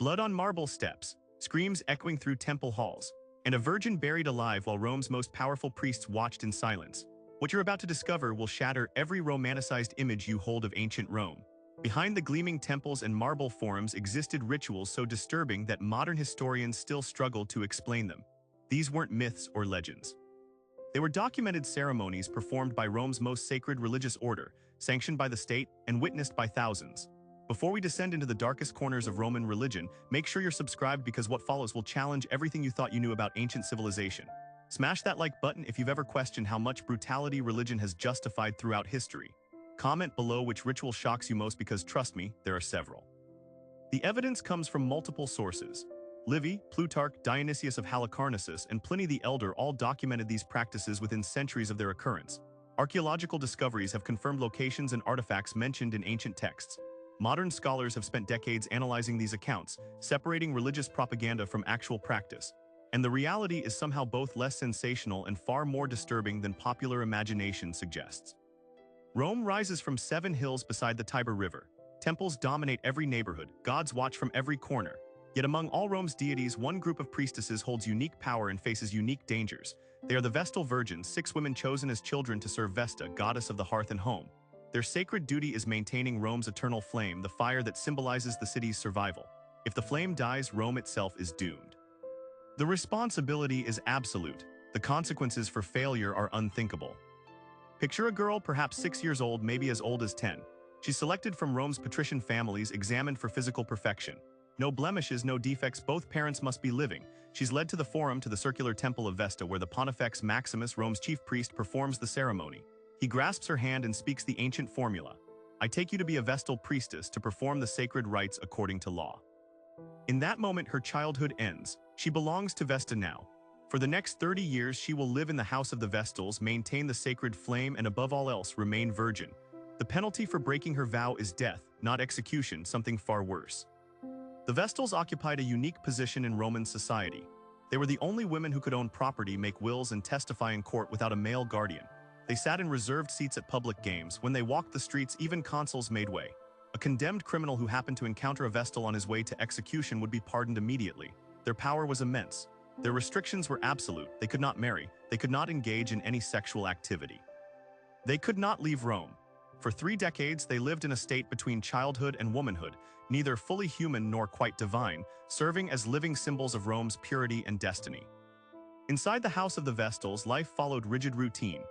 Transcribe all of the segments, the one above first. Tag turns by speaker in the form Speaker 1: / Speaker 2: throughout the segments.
Speaker 1: Blood on marble steps, screams echoing through temple halls, and a virgin buried alive while Rome's most powerful priests watched in silence. What you're about to discover will shatter every romanticized image you hold of ancient Rome. Behind the gleaming temples and marble forums existed rituals so disturbing that modern historians still struggle to explain them. These weren't myths or legends. They were documented ceremonies performed by Rome's most sacred religious order, sanctioned by the state and witnessed by thousands. Before we descend into the darkest corners of Roman religion, make sure you're subscribed because what follows will challenge everything you thought you knew about ancient civilization. Smash that like button if you've ever questioned how much brutality religion has justified throughout history. Comment below which ritual shocks you most because trust me, there are several. The evidence comes from multiple sources. Livy, Plutarch, Dionysius of Halicarnassus, and Pliny the Elder all documented these practices within centuries of their occurrence. Archaeological discoveries have confirmed locations and artifacts mentioned in ancient texts. Modern scholars have spent decades analyzing these accounts, separating religious propaganda from actual practice. And the reality is somehow both less sensational and far more disturbing than popular imagination suggests. Rome rises from 7 hills beside the Tiber River. Temples dominate every neighborhood, gods watch from every corner. Yet among all Rome's deities, one group of priestesses holds unique power and faces unique dangers. They are the Vestal Virgins, 6 women chosen as children to serve Vesta, goddess of the hearth and home. Their sacred duty is maintaining Rome's eternal flame, the fire that symbolizes the city's survival. If the flame dies, Rome itself is doomed. The responsibility is absolute. The consequences for failure are unthinkable. Picture a girl, perhaps 6 years old, maybe as old as 10. She's selected from Rome's patrician families, examined for physical perfection. No blemishes, no defects, both parents must be living. She's led to the forum, to the circular temple of Vesta, where the Pontifex Maximus, Rome's chief priest, performs the ceremony. He grasps her hand and speaks the ancient formula. I take you to be a Vestal priestess to perform the sacred rites according to law. In that moment, her childhood ends. She belongs to Vesta now. For the next 30 years, she will live in the house of the Vestals, maintain the sacred flame, and above all else, remain virgin. The penalty for breaking her vow is death, not execution, something far worse. The Vestals occupied a unique position in Roman society. They were the only women who could own property, make wills, and testify in court without a male guardian. They sat in reserved seats at public games. When they walked the streets, even consuls made way. A condemned criminal who happened to encounter a Vestal on his way to execution would be pardoned immediately. Their power was immense. Their restrictions were absolute. They could not marry. They could not engage in any sexual activity. They could not leave Rome. For 3 decades, they lived in a state between childhood and womanhood, neither fully human nor quite divine, serving as living symbols of Rome's purity and destiny. Inside the house of the Vestals, life followed rigid routine.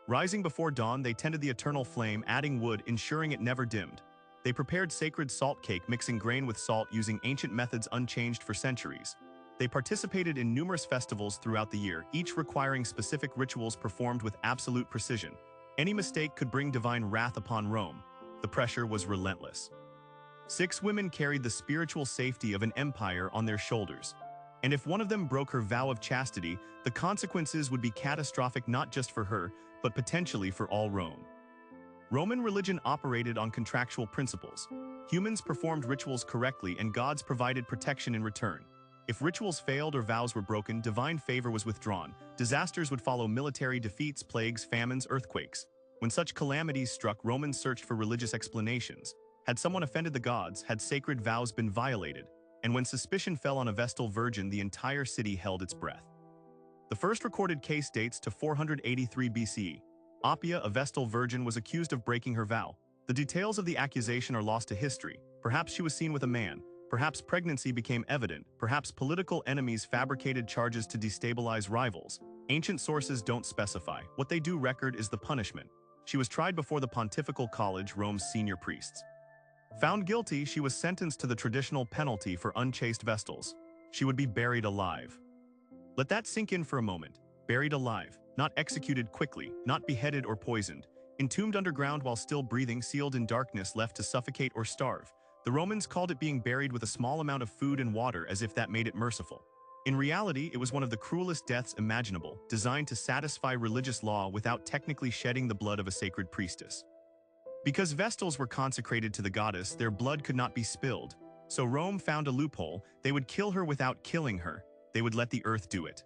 Speaker 1: Rising before dawn, they tended the eternal flame, adding wood, ensuring it never dimmed. They prepared sacred salt cake, mixing grain with salt using ancient methods unchanged for centuries. They participated in numerous festivals throughout the year, each requiring specific rituals performed with absolute precision. Any mistake could bring divine wrath upon Rome. The pressure was relentless. 6 women carried the spiritual safety of an empire on their shoulders. And if one of them broke her vow of chastity, the consequences would be catastrophic not just for her, but potentially for all Rome. Roman religion operated on contractual principles. Humans performed rituals correctly and gods provided protection in return. If rituals failed or vows were broken, divine favor was withdrawn. Disasters would follow: military defeats, plagues, famines, earthquakes. When such calamities struck, Romans searched for religious explanations. Had someone offended the gods? Had sacred vows been violated? And when suspicion fell on a Vestal virgin, the entire city held its breath. The first recorded case dates to 483 BCE. Oppia, a Vestal virgin, was accused of breaking her vow. The details of the accusation are lost to history. Perhaps she was seen with a man. Perhaps pregnancy became evident. Perhaps political enemies fabricated charges to destabilize rivals. Ancient sources don't specify. What they do record is the punishment. She was tried before the Pontifical College, Rome's senior priests. Found guilty, she was sentenced to the traditional penalty for unchaste Vestals. She would be buried alive. Let that sink in for a moment. Buried alive, not executed quickly, not beheaded or poisoned. Entombed underground while still breathing, sealed in darkness, left to suffocate or starve. The Romans called it being buried with a small amount of food and water, as if that made it merciful. In reality, it was one of the cruelest deaths imaginable, designed to satisfy religious law without technically shedding the blood of a sacred priestess. Because Vestals were consecrated to the goddess, their blood could not be spilled. So Rome found a loophole. They would kill her without killing her. They would let the earth do it.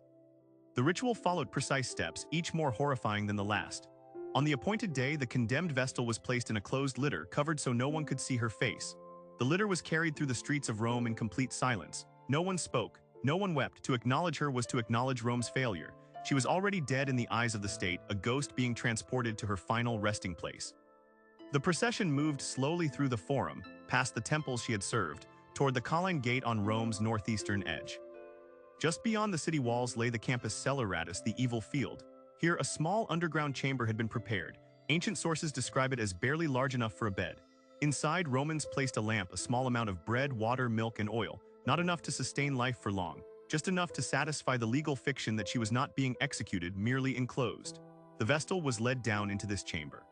Speaker 1: The ritual followed precise steps, each more horrifying than the last. On the appointed day, the condemned Vestal was placed in a closed litter, covered so no one could see her face. The litter was carried through the streets of Rome in complete silence. No one spoke, no one wept. To acknowledge her was to acknowledge Rome's failure. She was already dead in the eyes of the state, a ghost being transported to her final resting place. The procession moved slowly through the Forum, past the temples she had served, toward the Colline Gate on Rome's northeastern edge. Just beyond the city walls lay the campus Celeratus, the evil field. Here, a small underground chamber had been prepared. Ancient sources describe it as barely large enough for a bed. Inside, Romans placed a lamp, a small amount of bread, water, milk, and oil, not enough to sustain life for long, just enough to satisfy the legal fiction that she was not being executed, merely enclosed. The Vestal was led down into this chamber.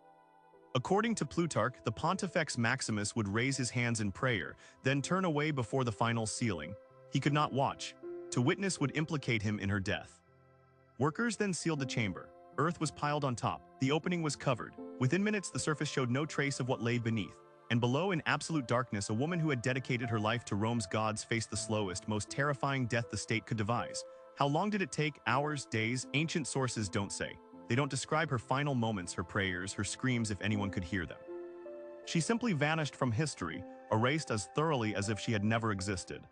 Speaker 1: According to Plutarch, the Pontifex Maximus would raise his hands in prayer, then turn away before the final sealing. He could not watch. To witness would implicate him in her death. Workers then sealed the chamber. Earth was piled on top. The opening was covered. Within minutes, the surface showed no trace of what lay beneath. And below, in absolute darkness, a woman who had dedicated her life to Rome's gods faced the slowest, most terrifying death the state could devise. How long did it take? Hours? Days? Ancient sources don't say. They don't describe her final moments, her prayers, her screams if anyone could hear them. She simply vanished from history, erased as thoroughly as if she had never existed.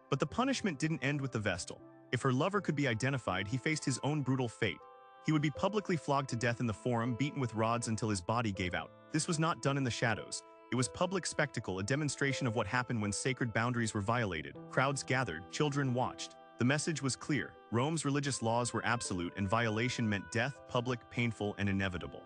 Speaker 1: But the punishment didn't end with the Vestal. If her lover could be identified, he faced his own brutal fate. He would be publicly flogged to death in the Forum, beaten with rods until his body gave out. This was not done in the shadows. It was public spectacle, a demonstration of what happened when sacred boundaries were violated. Crowds gathered, children watched. The message was clear. Rome's religious laws were absolute, and violation meant death, public, painful, and inevitable.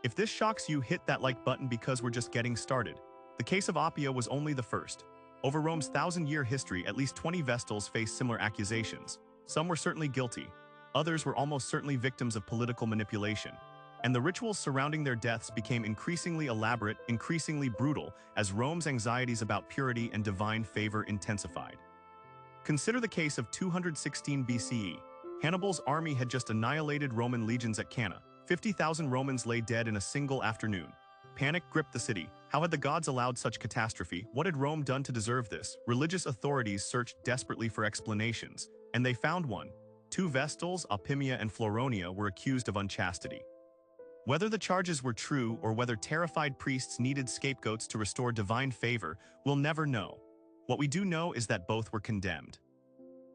Speaker 1: If this shocks you, hit that like button because we're just getting started. The case of Appia was only the first. Over Rome's 1,000-year history, at least 20 Vestals faced similar accusations. Some were certainly guilty. Others were almost certainly victims of political manipulation. And the rituals surrounding their deaths became increasingly elaborate, increasingly brutal, as Rome's anxieties about purity and divine favor intensified. Consider the case of 216 BCE. Hannibal's army had just annihilated Roman legions at Cannae. 50,000 Romans lay dead in a single afternoon. Panic gripped the city. How had the gods allowed such catastrophe? What had Rome done to deserve this? Religious authorities searched desperately for explanations, and they found one. 2 Vestals, Opimia and Floronia, were accused of unchastity. Whether the charges were true or whether terrified priests needed scapegoats to restore divine favor, we'll never know. What we do know is that both were condemned.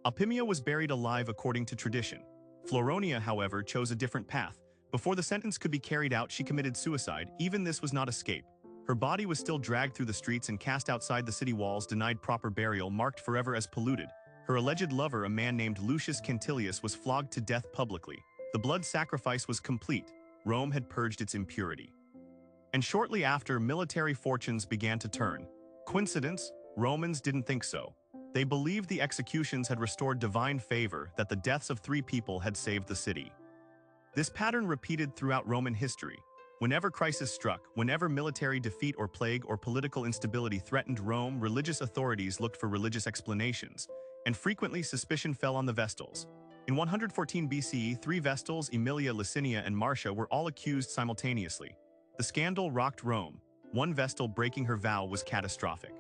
Speaker 1: Opimia was buried alive according to tradition. Floronia, however, chose a different path. Before the sentence could be carried out, she committed suicide. Even this was not escape. Her body was still dragged through the streets and cast outside the city walls, denied proper burial, marked forever as polluted. Her alleged lover, a man named Lucius Cantilius, was flogged to death publicly. The blood sacrifice was complete. Rome had purged its impurity. And shortly after, military fortunes began to turn. Coincidence? Romans didn't think so. They believed the executions had restored divine favor, that the deaths of 3 people had saved the city. This pattern repeated throughout Roman history. Whenever crisis struck, whenever military defeat or plague or political instability threatened Rome, religious authorities looked for religious explanations, and frequently suspicion fell on the Vestals. In 114 BCE, 3 Vestals, Aemilia, Licinia, and Marcia, were all accused simultaneously. The scandal rocked Rome. 1 Vestal breaking her vow was catastrophic.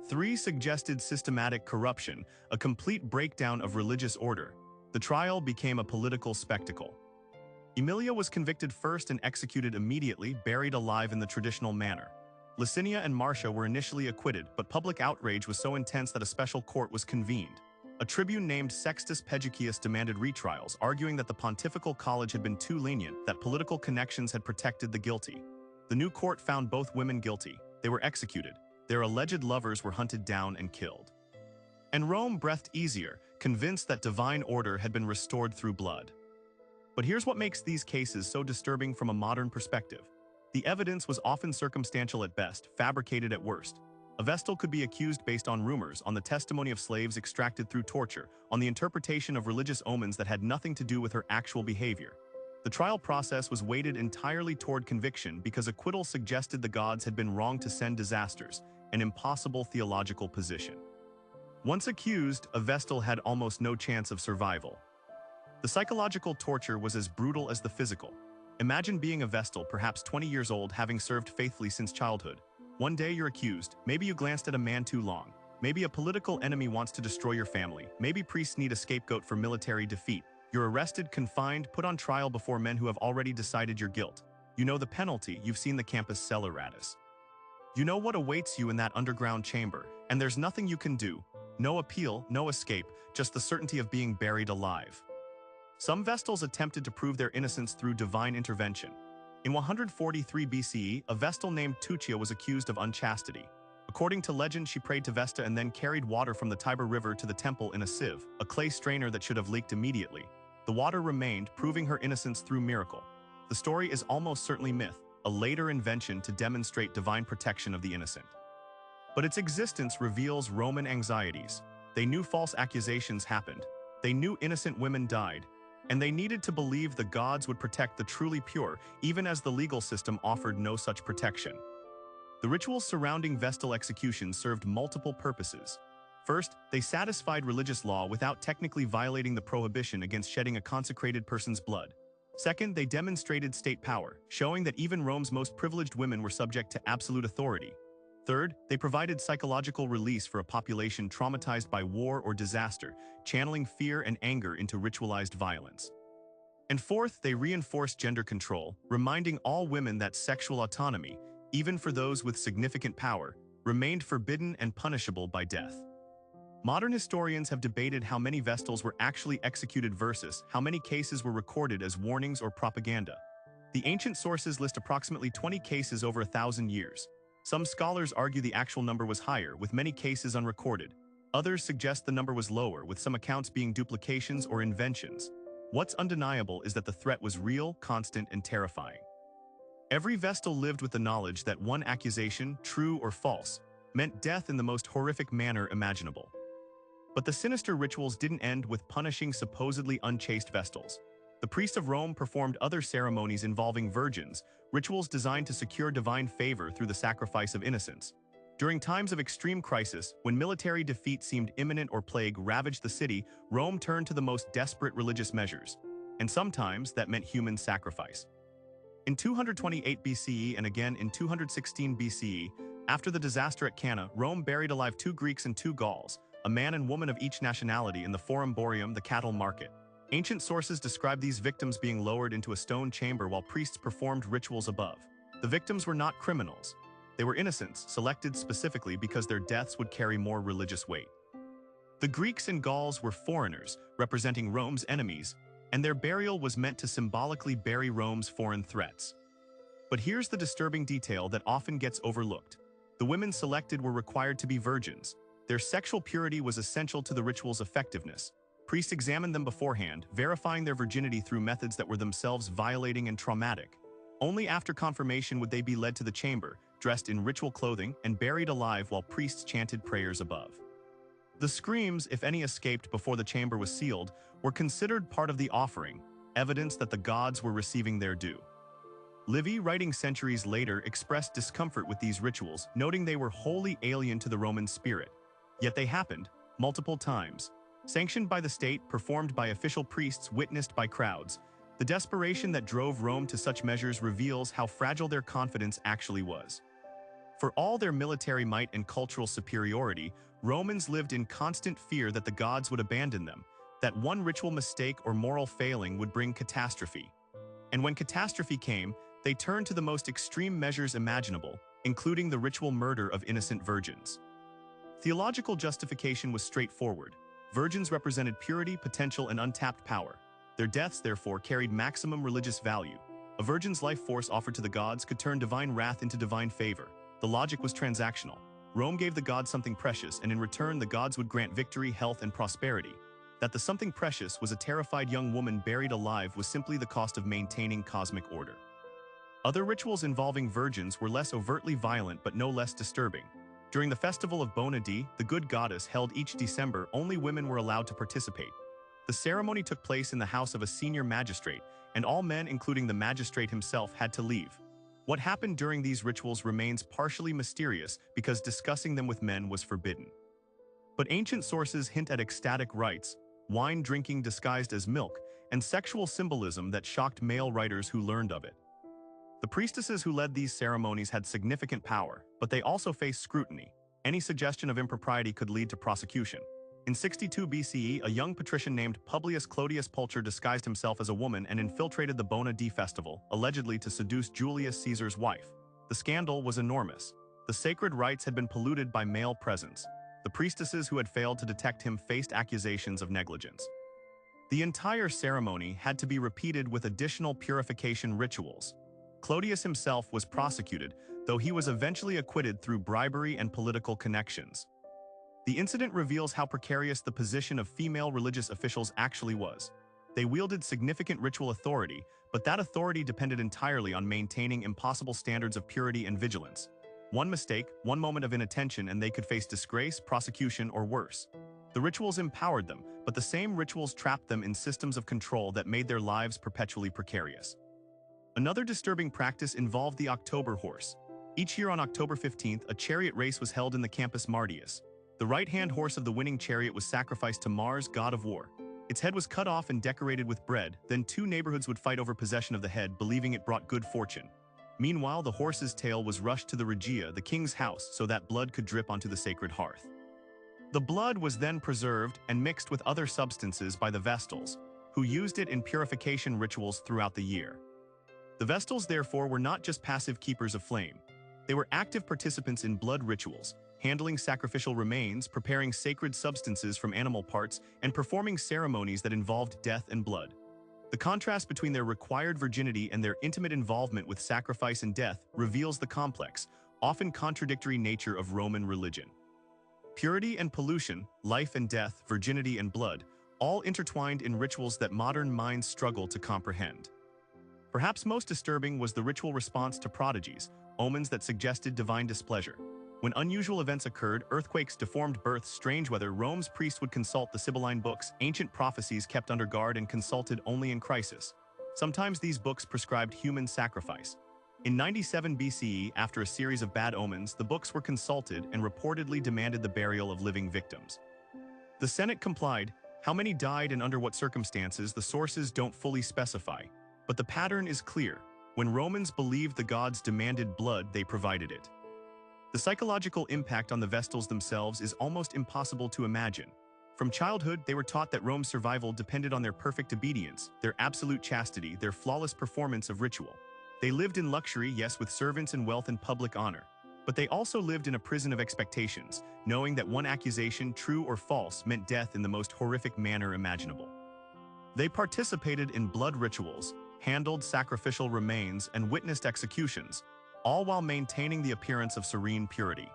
Speaker 1: 3 suggested systematic corruption, a complete breakdown of religious order. The trial became a political spectacle. Aemilia was convicted first and executed immediately, buried alive in the traditional manner. Licinia and Marcia were initially acquitted, but public outrage was so intense that a special court was convened. A tribune named Sextus Pegicius demanded retrials, arguing that the pontifical college had been too lenient, that political connections had protected the guilty. The new court found both women guilty. They were executed. Their alleged lovers were hunted down and killed. And Rome breathed easier, convinced that divine order had been restored through blood. But here's what makes these cases so disturbing from a modern perspective. The evidence was often circumstantial at best, fabricated at worst. A Vestal could be accused based on rumors, on the testimony of slaves extracted through torture, on the interpretation of religious omens that had nothing to do with her actual behavior. The trial process was weighted entirely toward conviction because acquittal suggested the gods had been wrong to send disasters, an impossible theological position. Once accused, a Vestal had almost no chance of survival. The psychological torture was as brutal as the physical. Imagine being a Vestal, perhaps 20 years old, having served faithfully since childhood. One day you're accused. Maybe you glanced at a man too long. Maybe a political enemy wants to destroy your family. Maybe priests need a scapegoat for military defeat. You're arrested, confined, put on trial before men who have already decided your guilt. You know the penalty. You've seen the campus Celeratus. You know what awaits you in that underground chamber, and there's nothing you can do. No appeal, no escape, just the certainty of being buried alive. Some Vestals attempted to prove their innocence through divine intervention. In 143 BCE, a Vestal named Tuccia was accused of unchastity. According to legend, she prayed to Vesta and then carried water from the Tiber River to the temple in a sieve, a clay strainer that should have leaked immediately. The water remained, proving her innocence through miracle. The story is almost certainly myth, a later invention to demonstrate divine protection of the innocent. But its existence reveals Roman anxieties. They knew false accusations happened. They knew innocent women died. And they needed to believe the gods would protect the truly pure, even as the legal system offered no such protection. The rituals surrounding Vestal executions served multiple purposes. First, they satisfied religious law without technically violating the prohibition against shedding a consecrated person's blood. Second, they demonstrated state power, showing that even Rome's most privileged women were subject to absolute authority. Third, they provided psychological release for a population traumatized by war or disaster, channeling fear and anger into ritualized violence. And fourth, they reinforced gender control, reminding all women that sexual autonomy, even for those with significant power, remained forbidden and punishable by death. Modern historians have debated how many Vestals were actually executed versus how many cases were recorded as warnings or propaganda. The ancient sources list approximately 20 cases over 1,000 years. Some scholars argue the actual number was higher, with many cases unrecorded. Others suggest the number was lower, with some accounts being duplications or inventions. What's undeniable is that the threat was real, constant, and terrifying. Every Vestal lived with the knowledge that one accusation, true or false, meant death in the most horrific manner imaginable. But the sinister rituals didn't end with punishing supposedly unchaste Vestals. The priests of Rome performed other ceremonies involving virgins, rituals designed to secure divine favor through the sacrifice of innocents. During times of extreme crisis, when military defeat seemed imminent or plague ravaged the city, Rome turned to the most desperate religious measures. And sometimes that meant human sacrifice. In 228 BCE and again in 216 BCE, after the disaster at Cana, Rome buried alive 2 Greeks and 2 Gauls, a man and woman of each nationality, in the Forum Boarium, the cattle market. Ancient sources describe these victims being lowered into a stone chamber while priests performed rituals above. The victims were not criminals. They were innocents, selected specifically because their deaths would carry more religious weight. The Greeks and Gauls were foreigners, representing Rome's enemies, and their burial was meant to symbolically bury Rome's foreign threats. But here's the disturbing detail that often gets overlooked. The women selected were required to be virgins. Their sexual purity was essential to the ritual's effectiveness. Priests examined them beforehand, verifying their virginity through methods that were themselves violating and traumatic. Only after confirmation would they be led to the chamber, dressed in ritual clothing, and buried alive while priests chanted prayers above. The screams, if any escaped before the chamber was sealed, were considered part of the offering, evidence that the gods were receiving their due. Livy, writing centuries later, expressed discomfort with these rituals, noting they were wholly alien to the Roman spirit. Yet they happened, multiple times. Sanctioned by the state, performed by official priests, witnessed by crowds. The desperation that drove Rome to such measures reveals how fragile their confidence actually was. For all their military might and cultural superiority, Romans lived in constant fear that the gods would abandon them, that one ritual mistake or moral failing would bring catastrophe. And when catastrophe came, they turned to the most extreme measures imaginable, including the ritual murder of innocent virgins. Theological justification was straightforward. Virgins represented purity, potential, and untapped power. Their deaths, therefore, carried maximum religious value. A virgin's life force offered to the gods could turn divine wrath into divine favor. The logic was transactional. Rome gave the gods something precious, and in return the gods would grant victory, health, and prosperity. That the something precious was a terrified young woman buried alive was simply the cost of maintaining cosmic order. Other rituals involving virgins were less overtly violent but no less disturbing. During the festival of Bona Dea, the good goddess, held each December, only women were allowed to participate. The ceremony took place in the house of a senior magistrate, and all men, including the magistrate himself, had to leave. What happened during these rituals remains partially mysterious because discussing them with men was forbidden. But ancient sources hint at ecstatic rites, wine drinking disguised as milk, and sexual symbolism that shocked male writers who learned of it. The priestesses who led these ceremonies had significant power, but they also faced scrutiny. Any suggestion of impropriety could lead to prosecution. In 62 BCE, a young patrician named Publius Clodius Pulcher disguised himself as a woman and infiltrated the Bona Dea festival, allegedly to seduce Julius Caesar's wife. The scandal was enormous. The sacred rites had been polluted by male presence. The priestesses who had failed to detect him faced accusations of negligence. The entire ceremony had to be repeated with additional purification rituals. Clodius himself was prosecuted, though he was eventually acquitted through bribery and political connections. The incident reveals how precarious the position of female religious officials actually was. They wielded significant ritual authority, but that authority depended entirely on maintaining impossible standards of purity and vigilance. One mistake, one moment of inattention, and they could face disgrace, prosecution, or worse. The rituals empowered them, but the same rituals trapped them in systems of control that made their lives perpetually precarious. Another disturbing practice involved the October horse. Each year on October 15th, a chariot race was held in the Campus Martius. The right-hand horse of the winning chariot was sacrificed to Mars, god of war. Its head was cut off and decorated with bread, then two neighborhoods would fight over possession of the head, believing it brought good fortune. Meanwhile, the horse's tail was rushed to the Regia, the king's house, so that blood could drip onto the sacred hearth. The blood was then preserved and mixed with other substances by the Vestals, who used it in purification rituals throughout the year. The Vestals, therefore, were not just passive keepers of flame. They were active participants in blood rituals, handling sacrificial remains, preparing sacred substances from animal parts, and performing ceremonies that involved death and blood. The contrast between their required virginity and their intimate involvement with sacrifice and death reveals the complex, often contradictory nature of Roman religion. Purity and pollution, life and death, virginity and blood, all intertwined in rituals that modern minds struggle to comprehend. Perhaps most disturbing was the ritual response to prodigies, omens that suggested divine displeasure. When unusual events occurred, earthquakes, deformed births, strange weather, Rome's priests would consult the Sibylline books, ancient prophecies kept under guard and consulted only in crisis. Sometimes these books prescribed human sacrifice. In 97 BCE, after a series of bad omens, the books were consulted and reportedly demanded the burial of living victims. The Senate complied. How many died and under what circumstances, the sources don't fully specify. But the pattern is clear. When Romans believed the gods demanded blood, they provided it. The psychological impact on the Vestals themselves is almost impossible to imagine. From childhood, they were taught that Rome's survival depended on their perfect obedience, their absolute chastity, their flawless performance of ritual. They lived in luxury, yes, with servants and wealth and public honor. But they also lived in a prison of expectations, knowing that one accusation, true or false, meant death in the most horrific manner imaginable. They participated in blood rituals, handled sacrificial remains, and witnessed executions, all while maintaining the appearance of serene purity.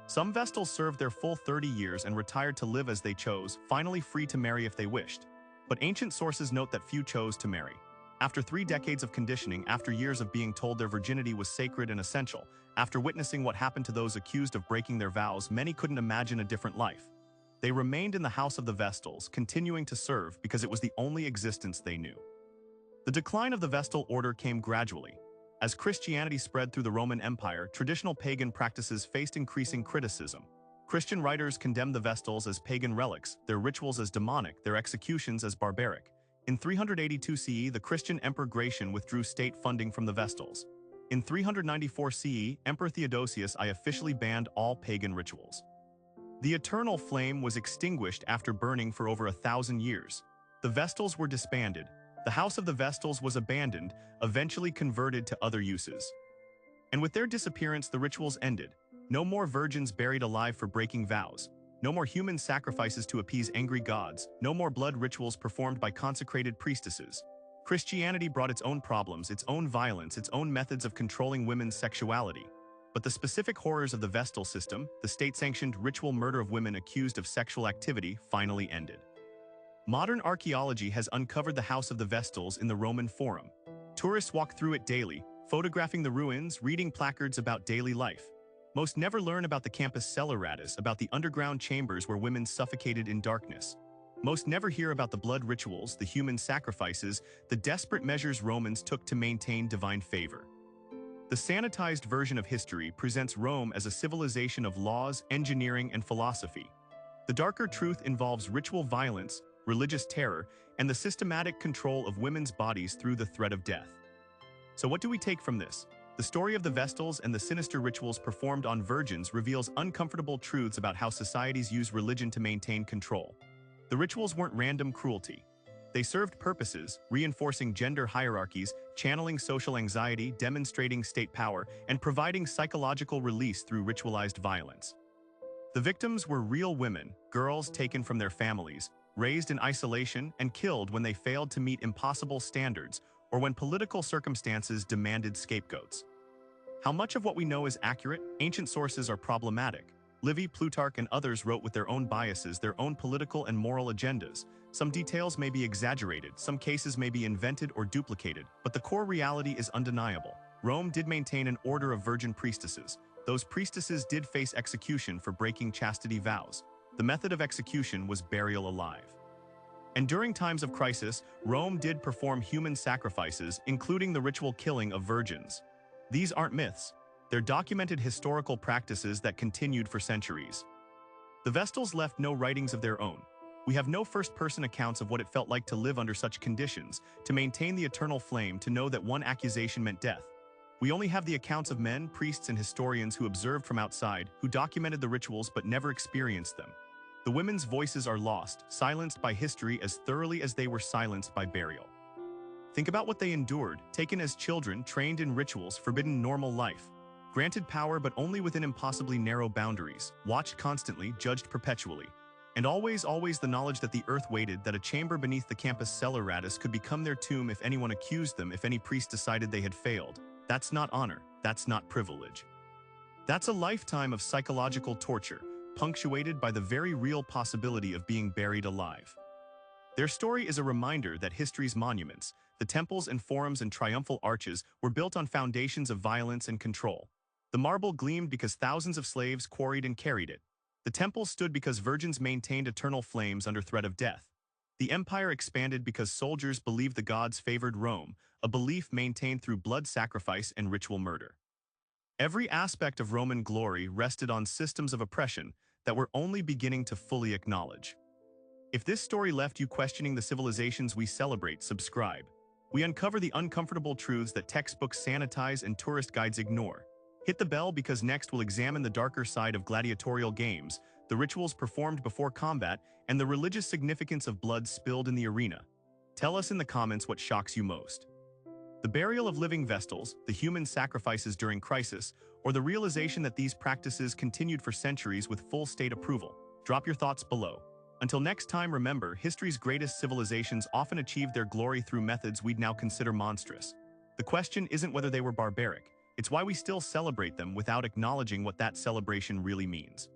Speaker 1: Some Vestals served their full 30 years and retired to live as they chose, finally free to marry if they wished. But ancient sources note that few chose to marry. After 3 decades of conditioning, after years of being told their virginity was sacred and essential, after witnessing what happened to those accused of breaking their vows, many couldn't imagine a different life. They remained in the house of the Vestals, continuing to serve because it was the only existence they knew. The decline of the Vestal order came gradually. As Christianity spread through the Roman Empire, traditional pagan practices faced increasing criticism. Christian writers condemned the Vestals as pagan relics, their rituals as demonic, their executions as barbaric. In 382 CE, the Christian Emperor Gratian withdrew state funding from the Vestals. In 394 CE, Emperor Theodosius I officially banned all pagan rituals. The eternal flame was extinguished after burning for over 1,000 years. The Vestals were disbanded. The house of the Vestals was abandoned, eventually converted to other uses. And with their disappearance, the rituals ended. No more virgins buried alive for breaking vows. No more human sacrifices to appease angry gods. No more blood rituals performed by consecrated priestesses. Christianity brought its own problems, its own violence, its own methods of controlling women's sexuality. But the specific horrors of the Vestal system, the state-sanctioned ritual murder of women accused of sexual activity, finally ended. Modern archaeology has uncovered the House of the Vestals in the Roman Forum. Tourists walk through it daily, photographing the ruins, reading placards about daily life. Most never learn about the campus cellaratus, about the underground chambers where women suffocated in darkness. Most never hear about the blood rituals, the human sacrifices, the desperate measures Romans took to maintain divine favor. The sanitized version of history presents Rome as a civilization of laws, engineering, and philosophy. The darker truth involves ritual violence, religious terror, and the systematic control of women's bodies through the threat of death. So what do we take from this? The story of the Vestals and the sinister rituals performed on virgins reveals uncomfortable truths about how societies use religion to maintain control. The rituals weren't random cruelty. They served purposes, reinforcing gender hierarchies, channeling social anxiety, demonstrating state power, and providing psychological release through ritualized violence. The victims were real women, girls taken from their families, raised in isolation and killed when they failed to meet impossible standards or when political circumstances demanded scapegoats. How much of what we know is accurate? Ancient sources are problematic. Livy, Plutarch, and others wrote with their own biases, their own political and moral agendas. Some details may be exaggerated, some cases may be invented or duplicated, but the core reality is undeniable. Rome did maintain an order of virgin priestesses. Those priestesses did face execution for breaking chastity vows. The method of execution was burial alive. And during times of crisis, Rome did perform human sacrifices, including the ritual killing of virgins. These aren't myths. They're documented historical practices that continued for centuries. The Vestals left no writings of their own. We have no first-person accounts of what it felt like to live under such conditions, to maintain the eternal flame, to know that one accusation meant death. We only have the accounts of men, priests, and historians who observed from outside, who documented the rituals but never experienced them. The women's voices are lost, silenced by history as thoroughly as they were silenced by burial. Think about what they endured, taken as children, trained in rituals, forbidden normal life. Granted power but only within impossibly narrow boundaries, watched constantly, judged perpetually. And always the knowledge that the earth waited, that a chamber beneath the campus cellar radis could become their tomb if anyone accused them, if any priest decided they had failed. That's not honor, that's not privilege. That's a lifetime of psychological torture, punctuated by the very real possibility of being buried alive. Their story is a reminder that history's monuments, the temples and forums and triumphal arches, were built on foundations of violence and control. The marble gleamed because thousands of slaves quarried and carried it. The temples stood because virgins maintained eternal flames under threat of death. The empire expanded because soldiers believed the gods favored Rome, a belief maintained through blood sacrifice and ritual murder. Every aspect of Roman glory rested on systems of oppression that we're only beginning to fully acknowledge. If this story left you questioning the civilizations we celebrate, subscribe. We uncover the uncomfortable truths that textbooks sanitize and tourist guides ignore. Hit the bell because next we'll examine the darker side of gladiatorial games, the rituals performed before combat, and the religious significance of blood spilled in the arena. Tell us in the comments what shocks you most. The burial of living Vestals, the human sacrifices during crisis, or the realization that these practices continued for centuries with full state approval. Drop your thoughts below. Until next time, remember, history's greatest civilizations often achieved their glory through methods we'd now consider monstrous. The question isn't whether they were barbaric, it's why we still celebrate them without acknowledging what that celebration really means.